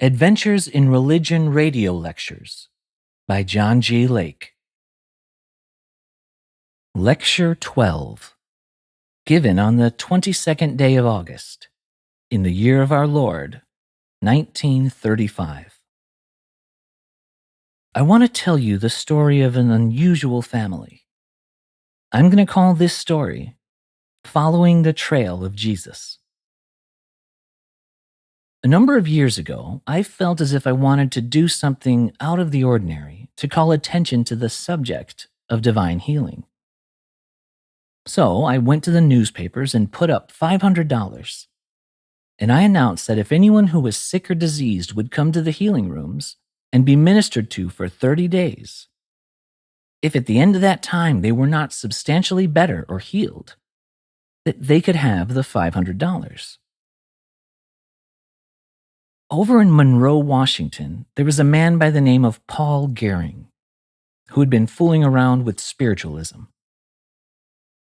Adventures in Religion Radio Lectures by John G. Lake. Lecture 12, given on the 22nd day of August, in the year of our Lord, 1935. I want to tell you the story of an unusual family. I'm going to call this story Following the Trail of Jesus. A number of years ago, I felt as if I wanted to do something out of the ordinary to call attention to the subject of divine healing. So I went to the newspapers and put up $500. And I announced that if anyone who was sick or diseased would come to the healing rooms and be ministered to for 30 days, if at the end of that time they were not substantially better or healed, that they could have the $500. Over in Monroe, Washington, there was a man by the name of Paul Gering, who had been fooling around with spiritualism.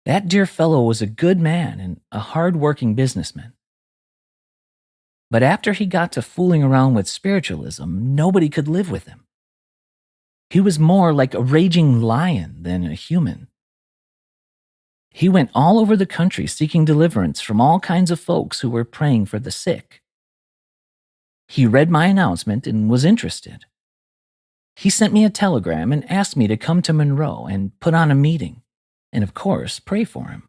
That dear fellow was a good man and a hard-working businessman. But after he got to fooling around with spiritualism, nobody could live with him. He was more like a raging lion than a human. He went all over the country seeking deliverance from all kinds of folks who were praying for the sick. He read my announcement and was interested. He sent me a telegram and asked me to come to Monroe and put on a meeting, and of course, pray for him.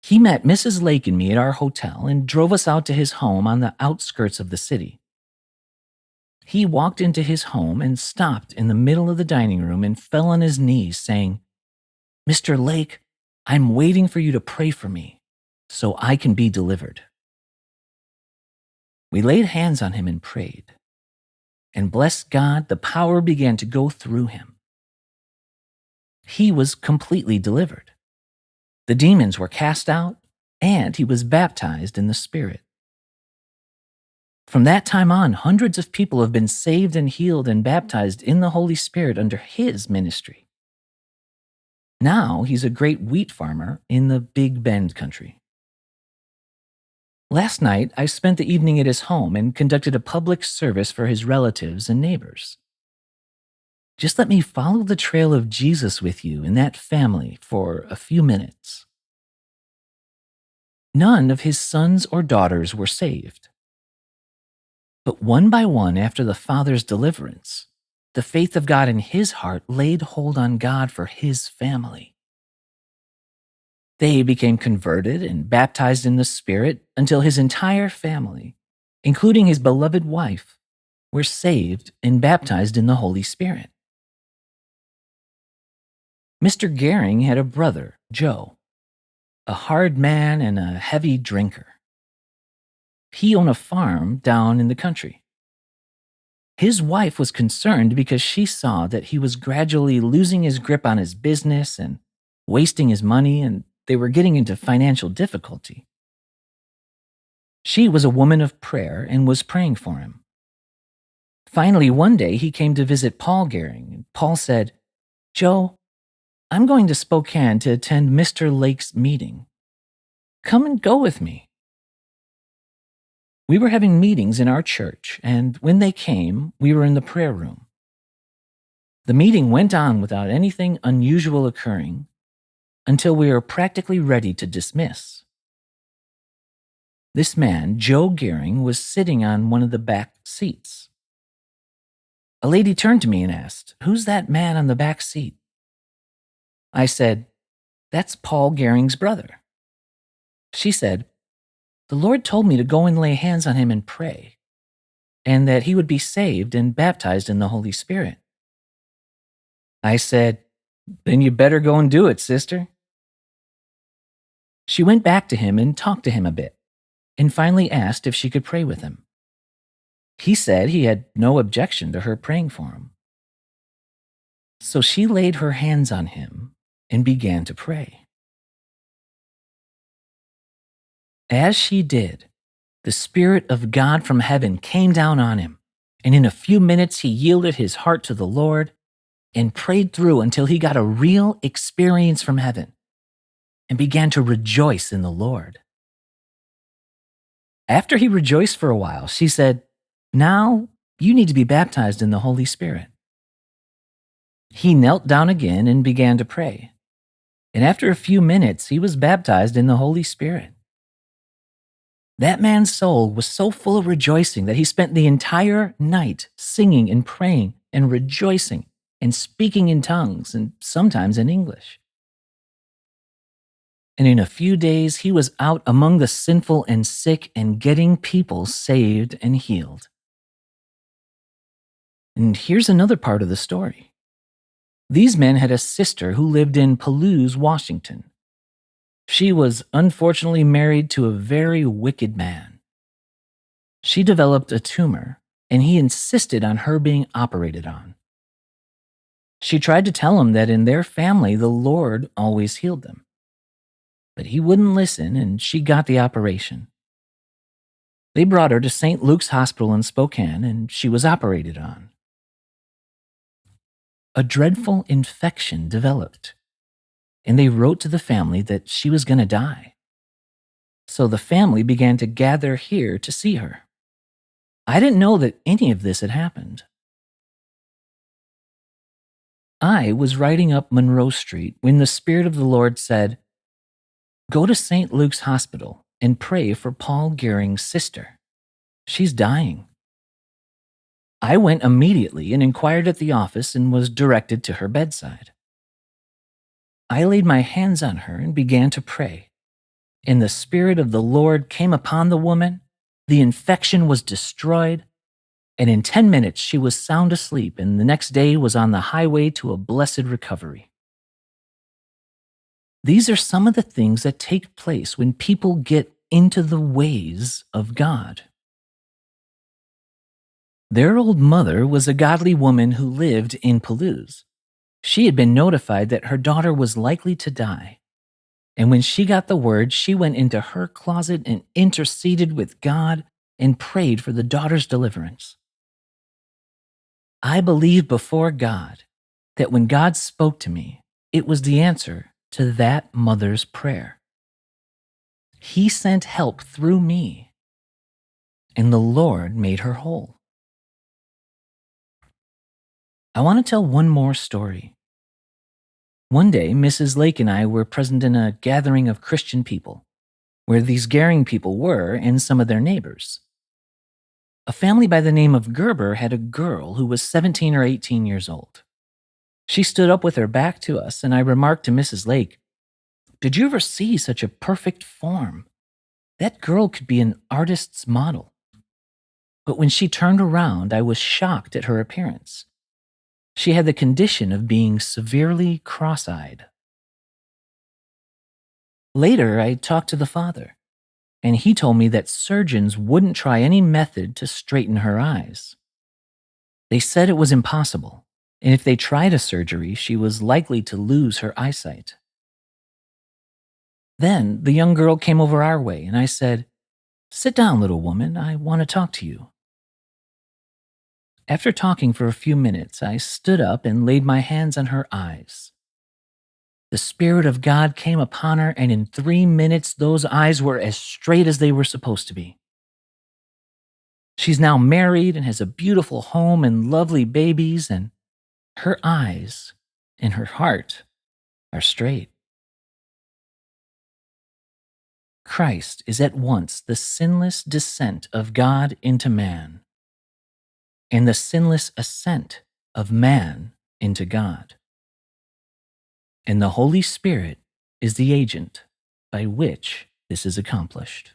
He met Mrs. Lake and me at our hotel and drove us out to his home on the outskirts of the city. He walked into his home and stopped in the middle of the dining room and fell on his knees, saying, "Mr. Lake, I'm waiting for you to pray for me so I can be delivered." We laid hands on him and prayed. And bless God, the power began to go through him. He was completely delivered. The demons were cast out, and he was baptized in the Spirit. From that time on, hundreds of people have been saved and healed and baptized in the Holy Spirit under his ministry. Now he's a great wheat farmer in the Big Bend country. Last night, I spent the evening at his home and conducted a public service for his relatives and neighbors. Just let me follow the trail of Jesus with you in that family for a few minutes. None of his sons or daughters were saved. But one by one, after the father's deliverance, the faith of God in his heart laid hold on God for his family. They became converted and baptized in the Spirit until his entire family, including his beloved wife, were saved and baptized in the Holy Spirit. Mr. Gering had a brother, Joe, a hard man and a heavy drinker. He owned a farm down in the country. His wife was concerned because she saw that he was gradually losing his grip on his business and wasting his money, and they were getting into financial difficulty. She was a woman of prayer and was praying for him. Finally, one day he came to visit Paul Gering, and Paul said, "Joe, I'm going to Spokane to attend Mr. Lake's meeting. Come and go with me." We were having meetings in our church, and when they came, we were in the prayer room. The meeting went on without anything unusual occurring until we were practically ready to dismiss. This man, Joe Gering, was sitting on one of the back seats. A lady turned to me and asked, "Who's that man on the back seat?" I said, "That's Paul Gering's brother." She said, "The Lord told me to go and lay hands on him and pray, and that he would be saved and baptized in the Holy Spirit." I said, "Then you better go and do it, sister." She went back to him and talked to him a bit, and finally asked if she could pray with him. He said he had no objection to her praying for him. So she laid her hands on him and began to pray. As she did, the Spirit of God from heaven came down on him, and in a few minutes he yielded his heart to the Lord and prayed through until he got a real experience from heaven and began to rejoice in the Lord. After he rejoiced for a while, she said, "Now you need to be baptized in the Holy Spirit." He knelt down again and began to pray. And after a few minutes, he was baptized in the Holy Spirit. That man's soul was so full of rejoicing that he spent the entire night singing and praying and rejoicing and speaking in tongues and sometimes in English. And in a few days, he was out among the sinful and sick and getting people saved and healed. And here's another part of the story. These men had a sister who lived in Palouse, Washington. She was unfortunately married to a very wicked man. She developed a tumor, and he insisted on her being operated on. She tried to tell him that in their family, the Lord always healed them. But he wouldn't listen, and she got the operation. They brought her to St. Luke's Hospital in Spokane, and she was operated on. A dreadful infection developed, and they wrote to the family that she was going to die. So the family began to gather here to see her. I didn't know that any of this had happened. I was riding up Monroe Street when the Spirit of the Lord said, "Go to St. Luke's Hospital and pray for Paul Gering's sister. She's dying." I went immediately and inquired at the office and was directed to her bedside. I laid my hands on her and began to pray. And the Spirit of the Lord came upon the woman, the infection was destroyed, and in 10 minutes she was sound asleep and the next day was on the highway to a blessed recovery. These are some of the things that take place when people get into the ways of God. Their old mother was a godly woman who lived in Palouse. She had been notified that her daughter was likely to die. And when she got the word, she went into her closet and interceded with God and prayed for the daughter's deliverance. I believe before God that when God spoke to me, it was the answer to that mother's prayer. He sent help through me, and the Lord made her whole. I want to tell one more story. One day, Mrs. Lake and I were present in a gathering of Christian people, where these Gering people were and some of their neighbors. A family by the name of Gerber had a girl who was 17 or 18 years old. She stood up with her back to us, and I remarked to Mrs. Lake, "Did you ever see such a perfect form? That girl could be an artist's model." But when she turned around, I was shocked at her appearance. She had the condition of being severely cross-eyed. Later, I talked to the father, and he told me that surgeons wouldn't try any method to straighten her eyes. They said it was impossible, and if they tried a surgery, she was likely to lose her eyesight. Then the young girl came over our way, and I said, "Sit down, little woman, I want to talk to you." After talking for a few minutes, I stood up and laid my hands on her eyes. The Spirit of God came upon her, and in 3 minutes, those eyes were as straight as they were supposed to be. She's now married and has a beautiful home and lovely babies, and her eyes and her heart are straight. Christ is at once the sinless descent of God into man and the sinless ascent of man into God. And the Holy Spirit is the agent by which this is accomplished.